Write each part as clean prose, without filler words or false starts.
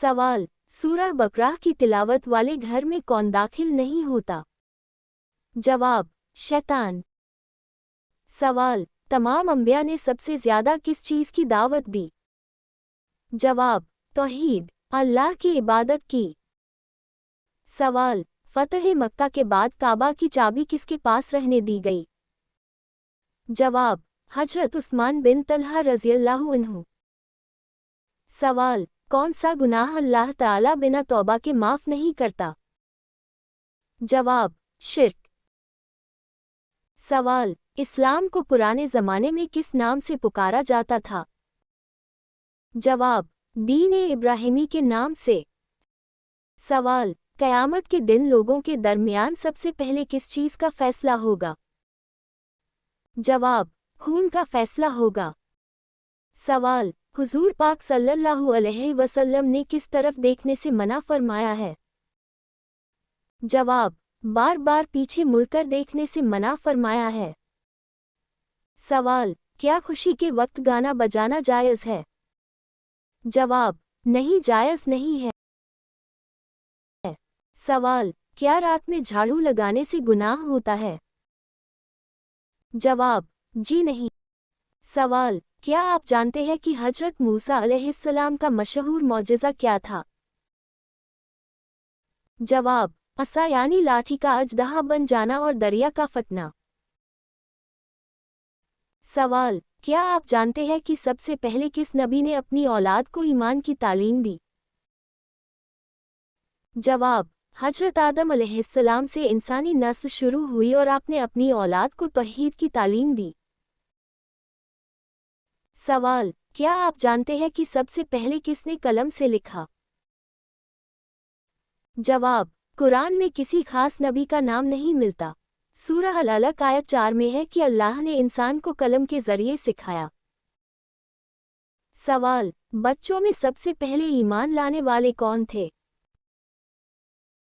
सवाल, सूरह बकरा की तिलावत वाले घर में कौन दाखिल नहीं होता? जवाब, शैतान। सवाल, तमाम अंबिया ने सबसे ज्यादा किस चीज की दावत दी? जवाब, तौहीद, अल्लाह की इबादत की। सवाल, फतह मक्का के बाद काबा की चाबी किसके पास रहने दी गई? जवाब, हजरत उस्मान बिन तलहा रज़ियल्लाहु अन्हु। सवाल, कौन सा गुनाह अल्लाह ताला बिना तौबा के माफ नहीं करता? जवाब, शिर्क। सवाल, इस्लाम को पुराने ज़माने में किस नाम से पुकारा जाता था? जवाब, दीन-ए-इब्राहिमी के नाम से। सवाल, क़यामत के दिन लोगों के दरमियान सबसे पहले किस चीज़ का फैसला होगा? जवाब, खून का फैसला होगा। सवाल, हुजूर पाक सल्लल्लाहु अलैहि वसल्लम ने किस तरफ देखने से मना फरमाया है? जवाब, बार बार पीछे मुड़कर देखने से मना फरमाया है। सवाल, क्या खुशी के वक्त गाना बजाना जायज़ है? जवाब, नहीं, जायज़ नहीं है। सवाल, क्या रात में झाड़ू लगाने से गुनाह होता है? जवाब, जी नहीं। सवाल, क्या आप जानते हैं कि हजरत मूसा अलैहिस्सलाम का मशहूर मौजज़ा क्या था? जवाब, असा यानी लाठी का अजदहा बन जाना और दरिया का फटना। सवाल, क्या आप जानते हैं कि सबसे पहले किस नबी ने अपनी औलाद को ईमान की तालीम दी? जवाब, हजरत आदम अलैहिस्सलाम से इंसानी नस्ल शुरू हुई और आपने अपनी औलाद को तौहीद की तालीम दी। सवाल, क्या आप जानते हैं कि सबसे पहले किसने कलम से लिखा? जवाब, कुरान में किसी खास नबी का नाम नहीं मिलता। सूरह अल-अलक आयत 4 में है कि अल्लाह ने इंसान को कलम के जरिए सिखाया। सवाल, बच्चों में सबसे पहले ईमान लाने वाले कौन थे?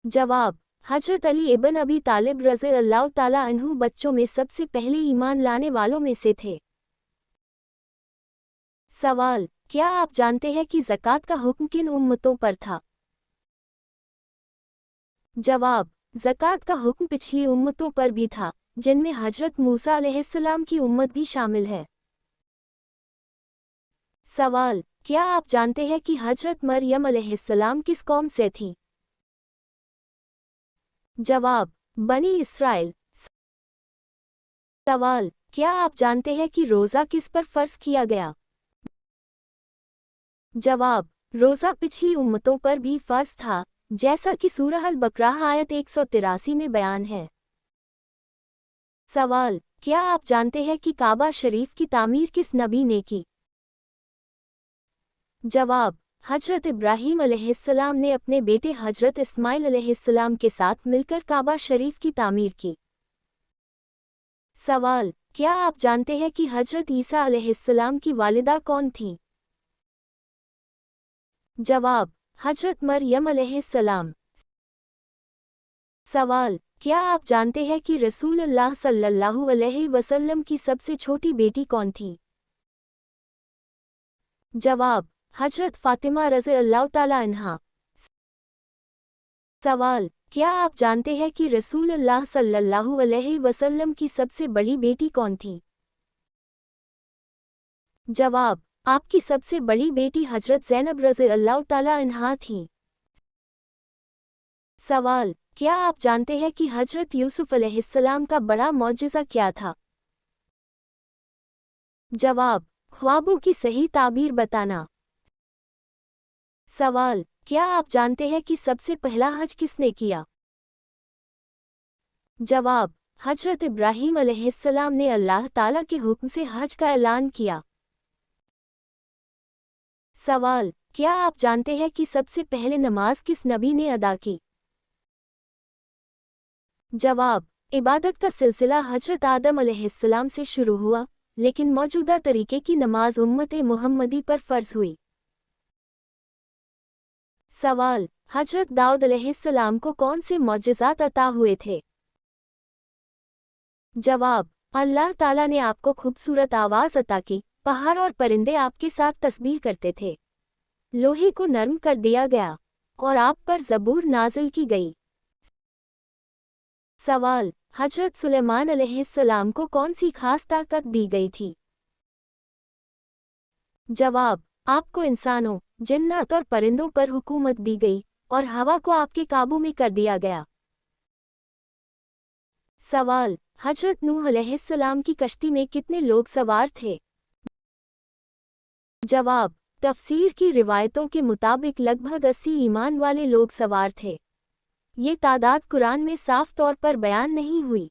जवाब, हजरत अली इब्न अबी तालिब रज़ियल्लाहु ताला अन्हु बच्चों में सबसे पहले ईमान लाने वालों में से थे। सवाल, क्या आप जानते हैं कि ज़कात का हुक्म किन उम्मतों पर था? जवाब, ज़कात का हुक्म पिछली उम्मतों पर भी था, जिनमें हजरत मूसा अलैहिस्सलाम की उम्मत भी शामिल है। सवाल, क्या आप जानते हैं कि हजरत मरियम अलैहिस्सलाम किस कौम से थी? जवाब, बनी इसराइल। सवाल, क्या आप जानते हैं कि रोज़ा किस पर फ़र्ज़ किया गया? जवाब, रोज़ा पिछली उम्मतों पर भी फ़र्ज़ था, जैसा कि सूरह अल-बकरा आयत 183 में बयान है। सवाल, क्या आप जानते हैं कि काबा शरीफ की तामीर किस नबी ने की? जवाब, हजरत इब्राहीम अलैहिस्सलाम ने अपने बेटे हजरत इस्माइल अलैहिस्सलाम के साथ मिलकर काबा शरीफ की तामीर की। सवाल, क्या आप जानते हैं कि हजरत ईसा अलैहिस्सलाम की वालिदा कौन थी? जवाब, हजरत मरियम अलैहिस्सलाम। सवाल, क्या आप जानते हैं कि रसूलुल्लाह सल्लल्लाहु अलैहि वसल्लम की सबसे छोटी बेटी कौन थी? जवाब, हजरत फातिमा रज़ियल्लाहु ताला अन्हा। सवाल, क्या आप जानते हैं कि रसूलुल्लाह सल्लल्लाहु अलैहि वसल्लम की सबसे बड़ी बेटी कौन थी? जवाब, आपकी सबसे बड़ी बेटी हजरत ज़ैनब रज़ियल्लाहु ताला अन्हा थी। सवाल, क्या आप जानते हैं कि हजरत यूसुफ अलैहिस्सलाम का बड़ा मौजज़ा क्या था? जवाब, ख्वाबों की सही ताबीर बताना। सवाल, क्या आप जानते हैं कि सबसे पहला हज किसने किया? जवाब, हजरत इब्राहीम अलैहिस्सलाम ने अल्लाह ताला के हुक्म से हज का ऐलान किया। सवाल, क्या आप जानते हैं कि सबसे पहले नमाज किस नबी ने अदा की? जवाब, इबादत का सिलसिला हजरत आदम अलैहिस्सलाम से शुरू हुआ, लेकिन मौजूदा तरीके की नमाज उम्मत मुहम्मदी पर फ़र्ज़ हुई। सवाल, हजरत दाऊद अलैहिस्सलाम को कौन से मौजज़ात अता हुए थे? जवाब, अल्लाह ताला ने आपको खूबसूरत आवाज़ अता की, पहाड़ और परिंदे आपके साथ तस्बीह करते थे। लोहे को नरम कर दिया गया और आप पर ज़बूर नाज़िल की गई। सवाल, हजरत सुलेमान अलैहिस्सलाम को कौन सी खास ताकत दी गई थी? जवाब, आपको इंसानों, जिन्नात और परिंदों पर हुकूमत दी गई और हवा को आपके काबू में कर दिया गया। सवाल, हजरत नूह अलैहिस्सलाम की कश्ती में कितने लोग सवार थे? जवाब, तफसीर की रिवायतों के मुताबिक लगभग 80 ईमान वाले लोग सवार थे। ये तादाद कुरान में साफ तौर पर बयान नहीं हुई।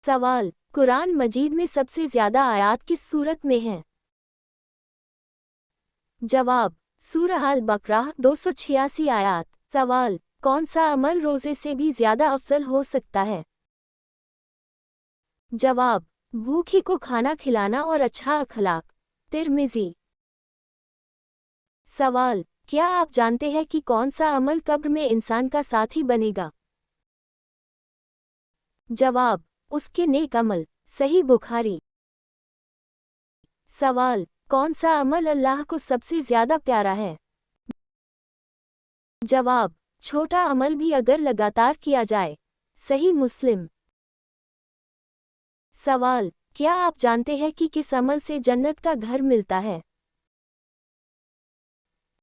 सवाल, कुरान मजीद में सबसे ज्यादा आयात किस सूरत में हैं? जवाब, सूरह अल बकरा 286 आयात। सवाल, कौन सा अमल रोजे से भी ज्यादा अफजल हो सकता है? जवाब, भूखे को खाना खिलाना और अच्छा अखलाक। तिर्मिज़ी। सवाल, क्या आप जानते हैं कि कौन सा अमल कब्र में इंसान का साथी बनेगा? जवाब, उसके नेक अमल। सही बुखारी। सवाल, कौन सा अमल अल्लाह को सबसे ज्यादा प्यारा है? जवाब, छोटा अमल भी अगर लगातार किया जाए। सही मुस्लिम। सवाल, क्या आप जानते हैं कि किस अमल से जन्नत का घर मिलता है?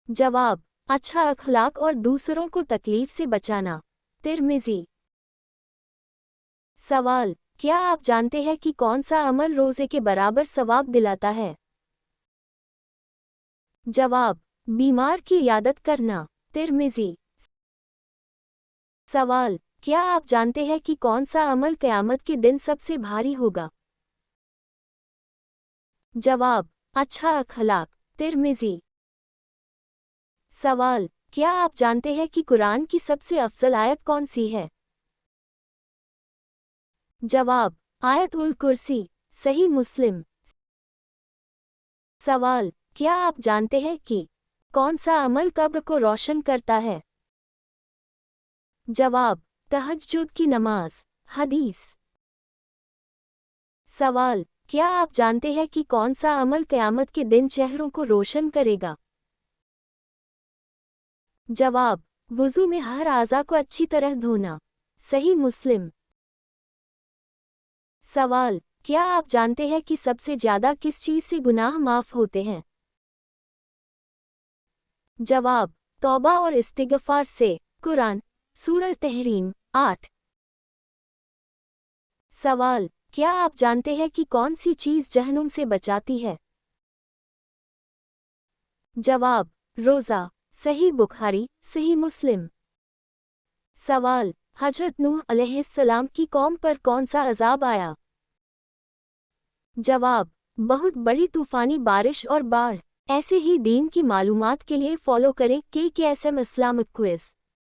जवाब, अच्छा अखलाक और दूसरों को तकलीफ से बचाना। तिर्मिज़ी। सवाल, क्या आप जानते हैं कि कौन सा अमल रोजे के बराबर सवाब दिलाता है? जवाब, बीमार की इयादत करना। तिर्मिज़ी। सवाल, क्या आप जानते हैं कि कौन सा अमल क़यामत के दिन सबसे भारी होगा? जवाब, अच्छा अखलाक। तिर्मिज़ी। सवाल, क्या आप जानते हैं कि कुरान की सबसे अफजल आयत कौन सी है? जवाब, आयत उल कुर्सी। सही मुस्लिम। सवाल, क्या आप जानते हैं कि कौन सा अमल कब्र को रोशन करता है? जवाब, तहज्जुद की नमाज। हदीस। सवाल, क्या आप जानते हैं कि कौन सा अमल क़यामत के दिन चेहरों को रोशन करेगा? जवाब, वुज़ू में हर आज़ा को अच्छी तरह धोना। सही मुस्लिम। सवाल, क्या आप जानते हैं कि सबसे ज्यादा किस चीज से गुनाह माफ होते हैं? जवाब, तौबा और इस्तिग़फ़ार से। कुरान, सूरह तहरीम 8। सवाल, क्या आप जानते हैं कि कौन सी चीज जहन्नुम से बचाती है? जवाब, रोज़ा। सही बुखारी, सही मुस्लिम। सवाल, हजरत नूह अलैहिस्सलाम की कौम पर कौन सा अज़ाब आया? जवाब, बहुत बड़ी तूफानी बारिश और बाढ़। ऐसे ही दीन की मालूमात के लिए फॉलो करें KKSM इस्लामिक क्विज।